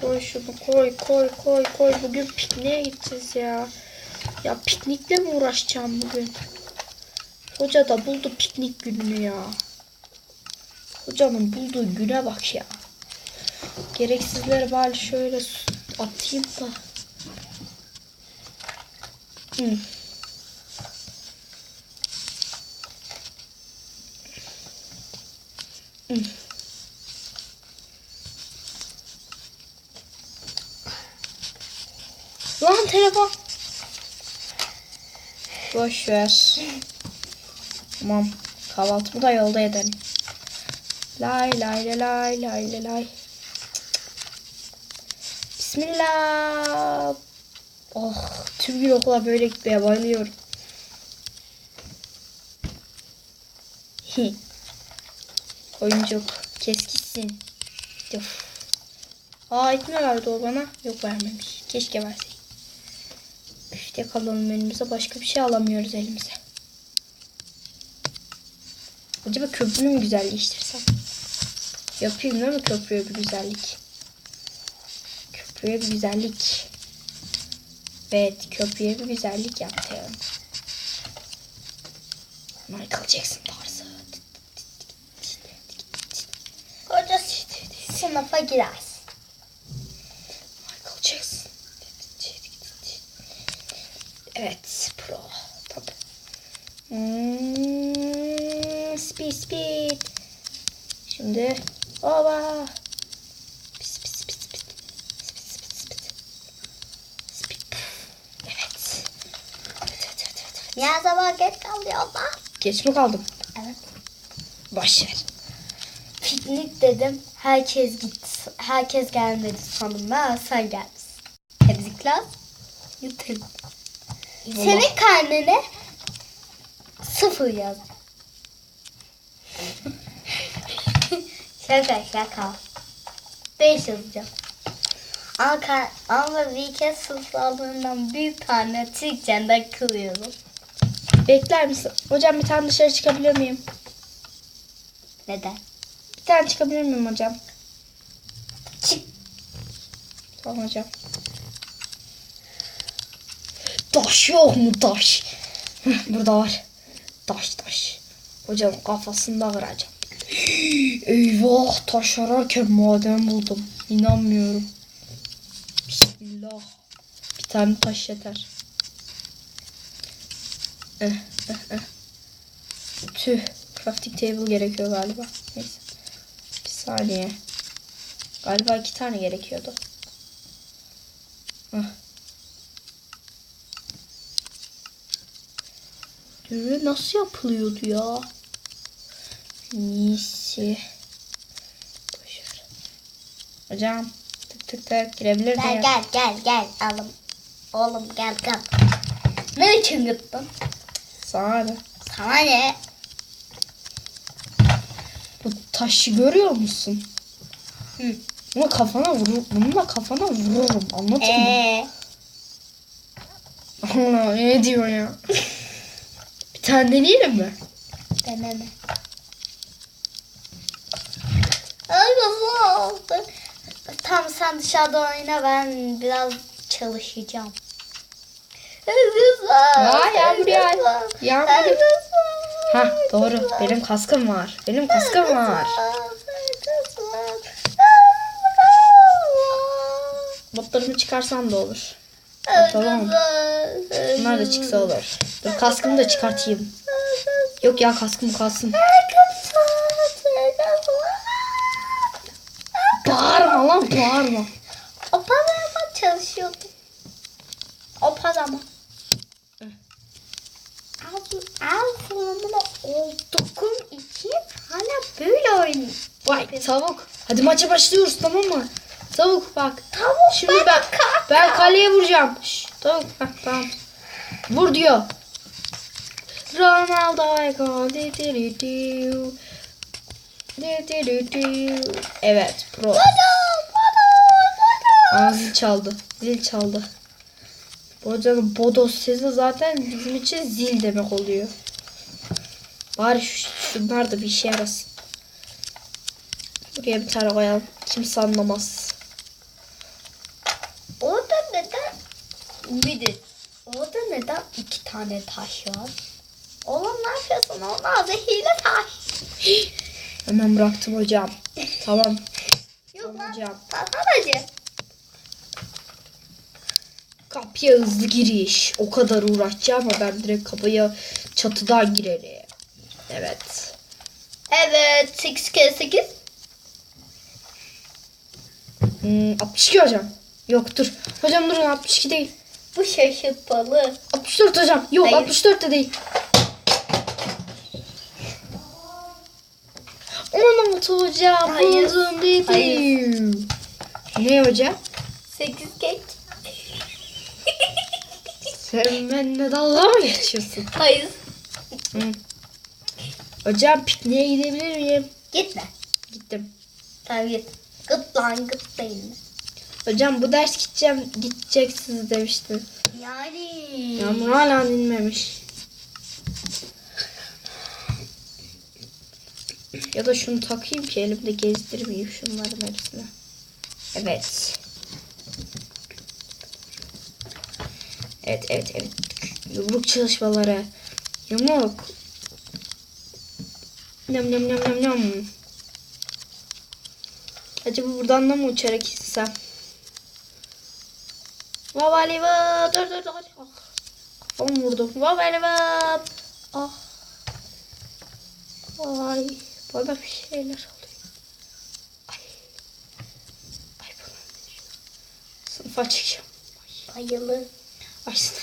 Koy şunu, koy. Bugün pikniğe gideceğiz ya. Ya piknikle mi uğraşacağım bugün? Hoca da buldu piknik gününü ya. Hocanın bulduğu güne bak ya. Gereksizleri bari şöyle atayım da. Lan telefon. Boş ver. Tamam. Kahvaltımı da yolda edelim. Lay lay lay lay lay. Bismillah. Oh, tüm gün okula böyle gitmeye bayılıyorum. Oyuncuk kes gitsin. Etme verdi o bana. Yok, vermemiş. Keşke verseydi. İşte kalalım önümüze. Başka bir şey alamıyoruz elimize. Acaba köprünü mü güzelleştirsem? Yapayım değil mi köprüye bir güzellik? Köprüye bir güzellik. Evet, köprüye bir güzellik yaptım. Michael Jackson tarzı. Hoca sınıfa girersin. Michael Jackson. Evet, pro. Tabii. Speed. Şimdi ova. Pis. Speed. Evet. Ya zaman geç kalıyor da. Geç mi kaldım? Evet. Boş ver. Piknik dedim. Herkes gitti. Herkes gelmedi sanırım. Ben sen gelmişsin. Tebrikler. Yutun. Senin karnene 0 yaz. Şaka. 5 yazacağım. Ama bir kez sınıflarından büyük tane Türkçe'den kılıyorum. Bekler misin? Hocam bir tane dışarı çıkabilir miyim? Neden? Bir tane çıkabilir miyim hocam? Çık. Tamam hocam. Taş yok mu taş? Burada var. Taş. Hocam kafasında kıracağım. Eyvah, taş ararken maden buldum. İnanmıyorum. Bismillah. Bir tane taş yeter. Tüh. Crafting table gerekiyor galiba. Neyse. Bir saniye. Galiba 2 tane gerekiyordu. Nasıl yapılıyordu ya? Neyse. Boşver. Hocam tık girebilir miyim? Gel oğlum gel. Ne için gittin? Sana ne? Sana ne? Bu taşı görüyor musun? Bununla kafana vururum. Anladın mı? Allah, ne diyor ya? Bir tane deneyelim mi? Deneme. Tamam, sen dışarıda oyna, ben biraz çalışacağım. Yağmur. Ha, doğru. Benim kaskım var. Botlarımı çıkarsam da olur. Tamam. Bunlar da çıksa olur. Dur, kaskımı da çıkartayım. Yok ya, kaskım kalsın. Bağırma. O pazarma çalışıyordum. O pazarma. Ağzımda olduğum için hala böyle oynuyor. Vay tavuk. Hadi maça başlıyoruz, tamam mı? Tavuk bak. Tavuk, şimdi ben kaleye vuracağım. Şş, tavuk. Tamam. Vur diyor. Ronaldo. Evet, pro. Zil çaldı. Hocanın bodos sesi zaten bizim için zil demek oluyor. Bari Şunlar da bir işe yarasın. Buraya bir tane koyalım. Kimse anlamaz. Orada neden? Bir de orada neden 2 tane taş var? Oğlum ne yapıyorsun? Onlar zehirli taş. Hemen bıraktım hocam. Tamam. Yok lan. Hocam. Sadece. Kapıya hızlı giriş. O kadar uğraşacağım ama ben direkt kapıya çatıdan girerim. Evet. Evet. 8 kere 8. 62 hocam. Yok dur. Hocam durun 62 değil. Bu şaşırtmalı. 64 hocam. Yok Hayır. 64 de değil. 16 hocam. Hayır. Buldum dedim. Hayır. Ne hocam? 8 kek. Sen benimle dalga mı geçiyorsun? Hayır. Hocam pikniğe gidebilir miyim? Gitme. Gittim. Tamam git. Gıt lan gıt değil. Hocam bu ders gideceksiniz demiştin. Yani. Yağmur hala dinmemiş. Ya da şunu takayım ki elimde gezdirmeyeyim şunların hepsini. Evet. Evet. Yumruk çalışmaları. Yumruk. Nam. Acaba buradan da mı uçarak istesem? Vavali vap. Dur. Ah. Kafam vurdu. Vavali vap. Ah. Ay. Bana bir şeyler oluyor. Ay bana. Sınıfa çıkacağım. Bayılı. Ay sınıfa